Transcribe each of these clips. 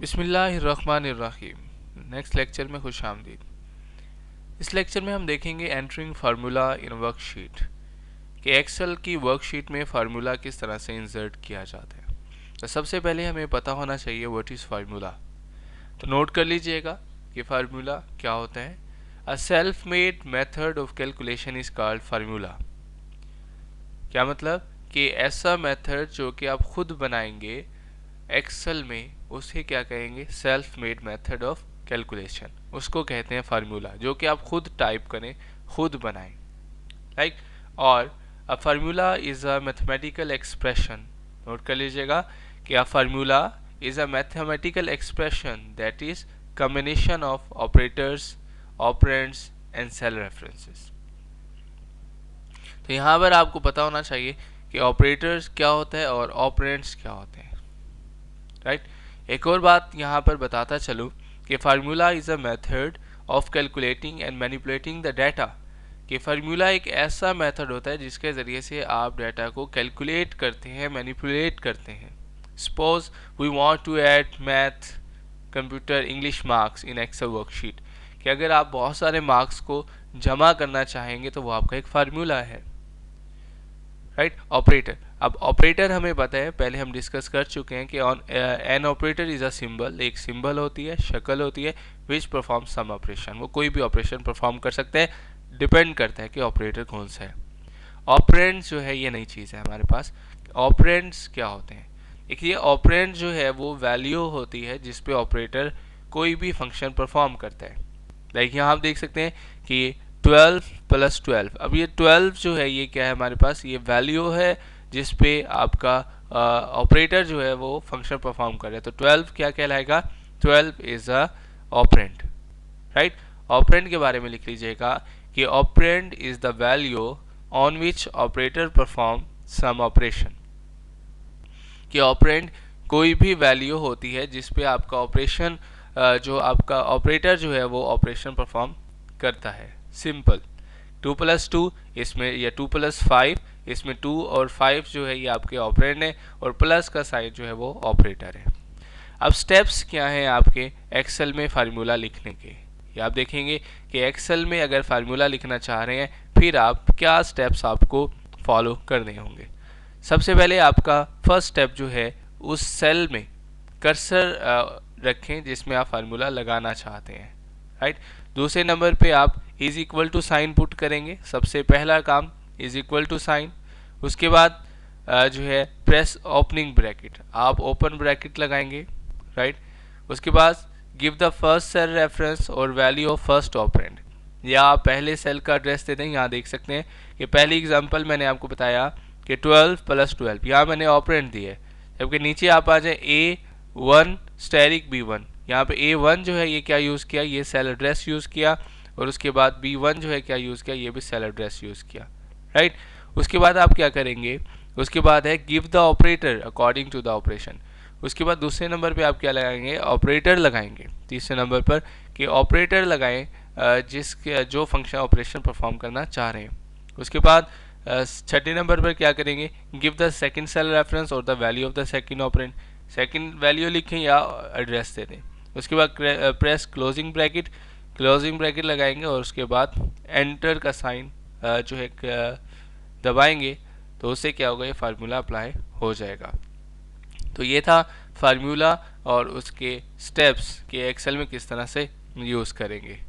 बिस्मिल्लाहिर्रहमानिर्रहीम। Next lecture में खुश आमदीद। इस लेक्चर में हम देखेंगे एंटरिंग फार्मूला इन वर्कशीट कि एक्सेल की वर्कशीट में फार्मूला किस तरह से इंसर्ट किया जाता है। तो सबसे पहले हमें पता होना चाहिए व्हाट इज़ फार्मूला। तो नोट कर लीजिएगा कि फार्मूला क्या होता है। A self made method of calculation is called formula. क्या मतलब कि ऐसा मेथड जो कि आप खुद बनाएंगे एक्सेल में, उसे क्या कहेंगे? Self made method of calculation, उसको कहते हैं फार्मूला, जो कि आप खुद टाइप करें, खुद बनाएं। राइट। और a formula is a mathematical expression. Note कर लीजिएगा कि a formula is a mathematical expression that is combination of operators, operands and cell references. तो यहाँ पर आपको पता होना चाहिए कि ऑपरेटर्स क्या होता है और ऑपरेंड्स क्या होते हैं। राइट। एक और बात यहाँ पर बताता चलूँ कि formula is a method of calculating and manipulating the data. कि फार्मूला एक ऐसा मेथड होता है जिसके ज़रिए से आप डाटा को कैलकुलेट करते हैं, मैनिपुलेट करते हैं। Suppose we want to add math, computer, English marks in Excel worksheet, कि अगर आप बहुत सारे मार्क्स को जमा करना चाहेंगे तो वो आपका एक फार्मूला है। राइट। ऑपरेटर, अब ऑपरेटर हमें पता है, पहले हम डिस्कस कर चुके हैं कि an operator is a symbol, एक सिंबल होती है, शक्ल होती है, विच परफॉर्म सम ऑपरेशन। वो कोई भी ऑपरेशन परफॉर्म कर सकते हैं, डिपेंड करता है कि ऑपरेटर कौन सा है। ऑपरेंड्स जो है ये नई चीज़ है हमारे पास। ऑपरेंड्स क्या होते हैं? देखिए, ऑपरेंड जो है वो वैल्यू होती है जिस पे ऑपरेटर कोई भी फंक्शन परफॉर्म करता है। लाइक यहाँ आप देख सकते हैं कि 12 प्लस 12, अब ये 12 जो है ये क्या है हमारे पास? ये वैल्यू है जिस पे आपका ऑपरेटर जो है वो फंक्शन परफॉर्म कर रहा है। तो 12 क्या कहलाएगा? 12 is a operand. Right. Operand के बारे में लिख लीजिएगा कि operand is the value on which operator perform some operation. कि ऑपरेंड कोई भी वैल्यू होती है जिस पे आपका ऑपरेशन, जो आपका ऑपरेटर जो है वो ऑपरेशन परफॉर्म करता है। सिंपल। 2 प्लस 2 इसमें, या 2 प्लस 5 इसमें 2 और 5 जो है ये आपके ऑपरेंड है, और प्लस का साइन जो है वो ऑपरेटर है। अब स्टेप्स क्या हैं आपके एक्सेल में फार्मूला लिखने के? ये आप देखेंगे कि एक्सेल में अगर फार्मूला लिखना चाह रहे हैं फिर आप क्या स्टेप्स आपको फॉलो करने होंगे। सबसे पहले आपका फर्स्ट स्टेप जो है, उस सेल में कर्सर रखें जिसमें आप फार्मूला लगाना चाहते हैं। राइट। दूसरे नंबर पे आप is equal to sign put करेंगे, सबसे पहला काम इज इक्वल टू साइन। उसके बाद जो है प्रेस ओपनिंग ब्रैकेट, आप ओपन ब्रैकेट लगाएंगे। राइट। उसके बाद give the first cell reference और वैल्यू ऑफ फर्स्ट ऑपरेंड, या आप पहले सेल का एड्रेस दे दें। यहाँ देख सकते हैं कि पहली एग्जांपल मैंने आपको बताया कि 12 प्लस 12, यहाँ मैंने ऑपरेंड दी है। जबकि नीचे आप आ जाए A1 स्टेरिक B1, यहाँ पे A1 जो है ये क्या यूज़ किया? ये सेल एड्रेस यूज़ किया। और उसके बाद B1 जो है क्या यूज़ किया? ये भी सेल एड्रेस यूज़ किया। राइट। उसके बाद आप क्या करेंगे? उसके बाद है give the operator according to the operation. उसके बाद दूसरे नंबर पे आप क्या लगाएंगे? ऑपरेटर लगाएंगे। तीसरे नंबर पर कि ऑपरेटर लगाएं जिसके जो फंक्शन ऑपरेशन परफॉर्म करना चाह रहे हैं। उसके बाद छठे नंबर पर क्या करेंगे? Give the second cell reference और the value of the second operand, second value लिखें या एड्रेस दे दें। उसके बाद press closing bracket, closing bracket लगाएंगे और उसके बाद एंटर का साइन जो है दबाएंगे, तो उससे क्या होगा? ये फार्मूला अप्लाई हो जाएगा। तो ये था फार्मूला और उसके स्टेप्स कि एक्सेल में किस तरह से यूज़ करेंगे।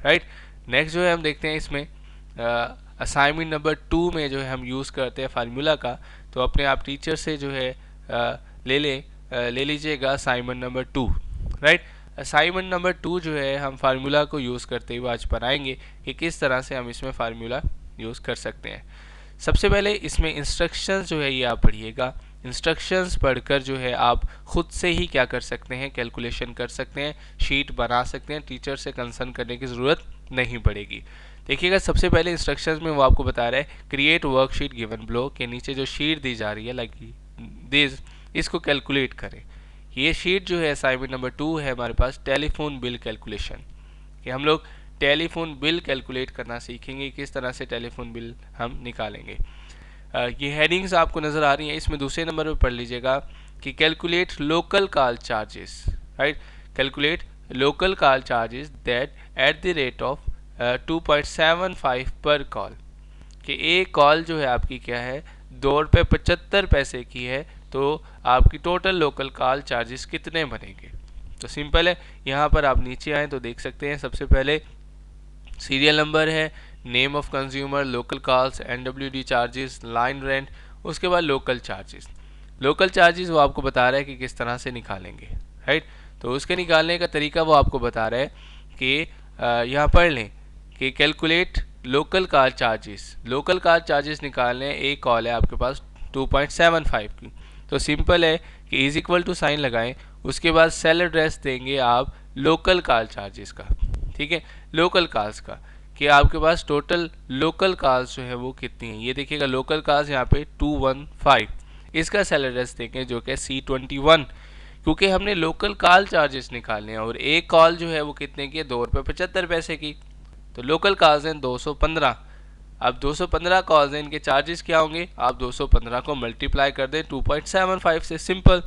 राइट। नेक्स्ट जो है हम देखते हैं इसमें असाइनमेंट नंबर 2 में जो है हम यूज़ करते हैं फार्मूला का। तो अपने आप टीचर से जो है ले लीजिएगा assignment number 2। Right. Assignment number 2 जो है हम फार्मूला को यूज़ करते हुए आज बनाएंगे कि किस तरह से हम इसमें फार्मूला यूज़ कर सकते हैं। सबसे पहले इसमें इंस्ट्रक्शंस जो है ये आप पढ़िएगा। इंस्ट्रक्शंस पढ़कर जो है आप खुद से ही क्या कर सकते हैं? कैलकुलेशन कर सकते हैं, शीट बना सकते हैं, टीचर से कंसर्न करने की ज़रूरत नहीं पड़ेगी। देखिएगा, सबसे पहले इंस्ट्रक्शंस में वो आपको बता रहा है क्रिएट वर्कशीट गिवन बिलो, के नीचे जो शीट दी जा रही है लाइक दिस, इसको कैलकुलेट करें। ये शीट जो है असाइनमेंट नंबर 2 है हमारे पास टेलीफोन बिल कैलकुलेशन, कि हम लोग टेलीफोन बिल कैलकुलेट करना सीखेंगे, किस तरह से टेलीफोन बिल हम निकालेंगे। ये हेडिंग्स आपको नज़र आ रही हैं। इसमें दूसरे नंबर पर पढ़ लीजिएगा कि calculate local call charges. Right. Calculate local call charges that at the rate of 2.75 पर कॉल, कि एक कॉल जो है आपकी क्या है ₹2.75 की है, तो आपकी टोटल लोकल कॉल चार्जेस कितने बनेंगे। तो सिंपल है, यहाँ पर आप नीचे आए तो देख सकते हैं सबसे पहले सीरियल नंबर है, name of consumer, local calls, NWD charges, line rent, उसके बाद लोकल चार्जेस। लोकल चार्जेस वो आपको बता रहा है कि किस तरह से निकालेंगे, राइट। तो उसके निकालने का तरीका वो आपको बता रहा है कि यहाँ पढ़ लें कि calculate local call charges. Local call charges निकालने, एक कॉल है आपके पास 2.75 की, तो सिंपल है कि इज इक्वल टू साइन लगाएं, उसके बाद सेल एड्रेस देंगे आप लोकल कॉल चार्जेस का, ठीक है, लोकल कॉल्स का, कि आपके पास टोटल लोकल कॉल्स जो है वो कितनी है। ये देखिएगा लोकल कॉल्स यहाँ पे 215, इसका सेल एड्रेस देंगे जो कि C21, क्योंकि हमने लोकल कॉल चार्जेस निकालने हैं और एक कॉल जो है वो कितने की है, ₹2.75 की, तो लोकल कॉल्स हैं 215। अब 215 कॉल्स हैं, इनके चार्जेस क्या होंगे, आप 215 को मल्टीप्लाई कर दें 2.75 से, सिंपल,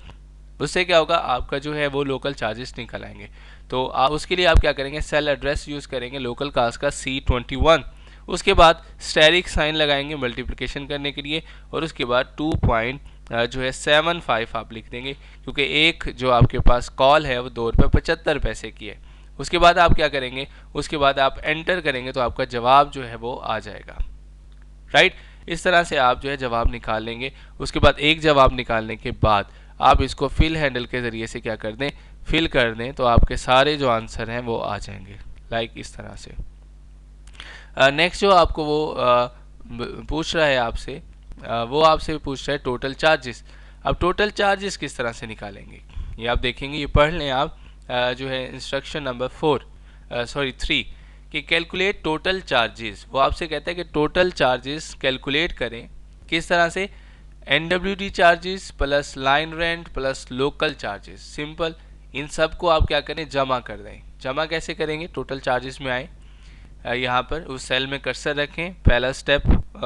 उससे क्या होगा आपका जो है वो लोकल चार्जेस निकल आएंगे। तो उसके लिए आप क्या करेंगे, सेल एड्रेस यूज़ करेंगे लोकल कॉल्स का C21, उसके बाद स्टेरिक साइन लगाएंगे मल्टीप्लिकेशन करने के लिए, और उसके बाद 2.75 आप लिख देंगे, क्योंकि एक जो आपके पास कॉल है वो ₹2.75 की है। उसके बाद आप क्या करेंगे, उसके बाद आप एंटर करेंगे तो आपका जवाब जो है वो आ जाएगा, राइट। इस तरह से आप जो है जवाब निकाल लेंगे। उसके बाद एक जवाब निकालने के बाद आप इसको फिल हैंडल के ज़रिए से क्या कर दें, फिल कर दें, तो आपके सारे जो आंसर हैं वो आ जाएंगे, लाइक इस तरह से। नेक्स्ट जो आपको वो पूछ रहा है आपसे, वो आपसे पूछ रहा है टोटल चार्जेस। अब टोटल चार्जेस किस तरह से निकालेंगे ये आप देखेंगे, ये पढ़ लें आप, जो है इंस्ट्रक्शन नंबर 3 कि कैलकुलेट टोटल चार्जेस। वो आपसे कहता है कि टोटल चार्जेस कैलकुलेट करें, किस तरह से, NWD charges plus line rent plus local charges. Simple, इन सब को आप क्या करें, जमा कर दें। जमा कैसे करेंगे, टोटल चार्जेस में आए, यहाँ पर उस सेल में कर्सर रखें, पहला स्टेप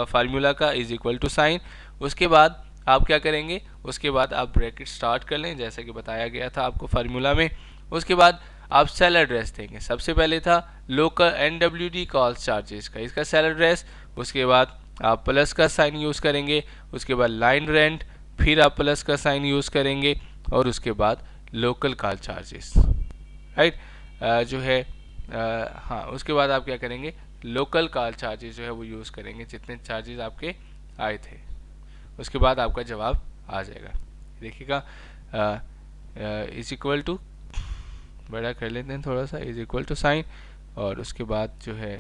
फार्मूला का इज इक्वल टू साइन, उसके बाद आप क्या करेंगे, उसके बाद आप ब्रैकेट स्टार्ट कर लें जैसे कि बताया गया था आपको फार्मूला में। उसके बाद आप सेल एड्रेस देंगे, सबसे पहले था लोकल NWD कॉल्स चार्जेस का, इसका सेल एड्रेस, उसके बाद आप प्लस का साइन यूज़ करेंगे, उसके बाद लाइन रेंट, फिर आप प्लस का साइन यूज़ करेंगे, और उसके बाद लोकल कॉल चार्जेस, राइट। जो है हाँ, उसके बाद आप क्या करेंगे, लोकल कॉल चार्जेस जो है वो यूज़ करेंगे, जितने चार्जेस आपके आए थे, उसके बाद आपका जवाब आ जाएगा। देखिएगा इज इक्वल टू, बड़ा कर लेते हैं थोड़ा सा, इज इक्वल टू साइन, और उसके बाद जो है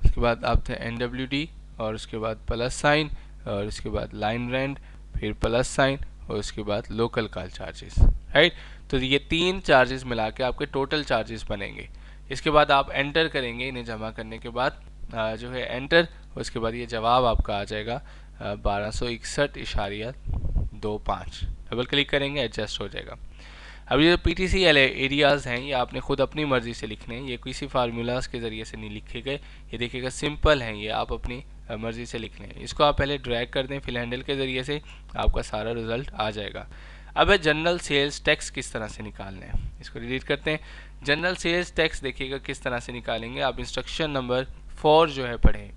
उसके बाद आप थे NWD, और उसके बाद प्लस साइन, और उसके बाद लाइन रेंट, फिर प्लस साइन, और उसके बाद लोकल कॉल चार्जेस, राइट। तो ये 3 चार्जेस मिला के आपके टोटल चार्जेस बनेंगे। इसके बाद आप एंटर करेंगे, इन्हें जमा करने के बाद जो है एंटर, उसके बाद ये जवाब आपका आ जाएगा 1261.25। डबल क्लिक करेंगे, एडजस्ट हो जाएगा। अब ये PTC एरियाज़ हैं, ये आपने खुद अपनी मर्ज़ी से लिखने हैं, ये किसी फार्मूलाज के ज़रिए से नहीं लिखे गए, ये देखिएगा सिंपल हैं, ये आप अपनी मर्ज़ी से लिखने हैं। इसको आप पहले ड्रैग कर दें फिल हैंडल के ज़रिए से, आपका सारा रिजल्ट आ जाएगा। अब है जनरल सेल्स टैक्स किस तरह से निकालना है, इसको डिलीट करते हैं। जनरल सेल्स टैक्स देखिएगा किस तरह से निकालेंगे, आप इंस्ट्रक्शन नंबर 4 जो है पढ़ें,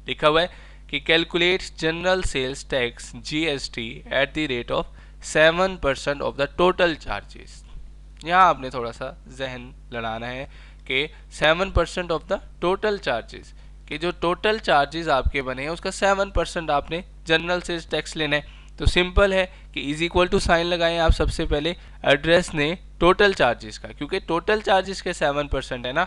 लिखा हुआ है कि calculate general sales tax GST at the rate of 7% of the total charges. यहाँ आपने थोड़ा सा जहन लड़ाना है कि 7% ऑफ द टोटल चार्जेस, कि जो टोटल चार्जेस आपके बने हैं उसका 7% आपने जनरल सेल्स टैक्स लेना है। तो सिंपल है कि इज इक्वल टू साइन लगाएं आप सबसे पहले एड्रेस ने टोटल चार्जेस का, क्योंकि टोटल चार्जेस के 7% है ना,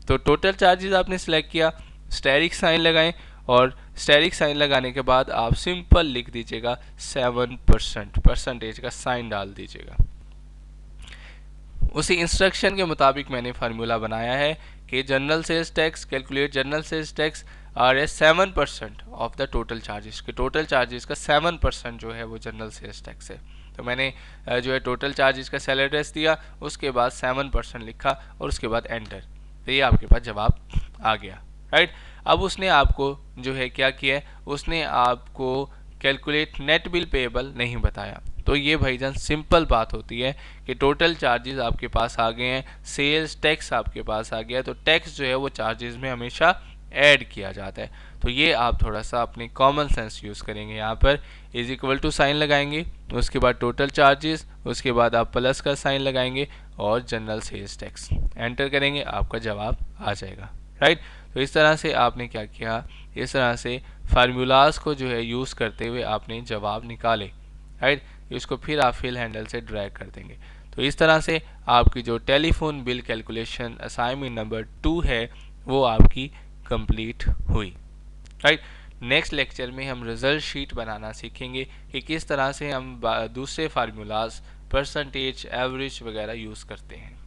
तो टोटल चार्जेस आपने सेलेक्ट किया, स्टेरिक साइन लगाएं, और स्टेरिक साइन लगाने के बाद आप सिंपल लिख दीजिएगा 7%, परसेंटेज का साइन डाल दीजिएगा। उसी इंस्ट्रक्शन के मुताबिक मैंने फार्मूला बनाया है कि general sales tax, calculate general sales tax are a 7% of the total charges, के टोटल चार्जेस का 7% जो है वो जनरल सेल्स टैक्स है। तो मैंने जो है टोटल चार्जेस का सेल एड्रेस दिया, उसके बाद 7% लिखा, और उसके बाद एंटर, तो ये आपके पास जवाब आ गया, राइट। अब उसने आपको जो है क्या किया है, उसने आपको कैलकुलेट नेट बिल पेएबल नहीं बताया। तो ये भाईजान सिंपल बात होती है कि टोटल चार्जेस आपके पास आ गए हैं, सेल्स टैक्स आपके पास आ गया है, तो टैक्स जो है वो चार्जेस में हमेशा ऐड किया जाता है। तो ये आप थोड़ा सा अपनी कॉमन सेंस यूज़ करेंगे, यहाँ पर इज इक्वल टू साइन लगाएंगे, उसके बाद टोटल चार्जेस, उसके बाद आप प्लस का साइन लगाएंगे और जनरल सेल्स टैक्स एंटर करेंगे, आपका जवाब आ जाएगा, राइट। तो इस तरह से आपने क्या किया, इस तरह से फार्मूलाज को जो है यूज़ करते हुए आपने जवाब निकाले, राइट। इसको फिर आप फिल हैंडल से ड्रैग कर देंगे। तो इस तरह से आपकी जो telephone bill calculation assignment number 2 है वो आपकी कंप्लीट हुई, राइट। नेक्स्ट लेक्चर में हम रिजल्ट शीट बनाना सीखेंगे कि किस तरह से हम दूसरे फार्मूलाज परसेंटेज, एवरेज वगैरह यूज़ करते हैं।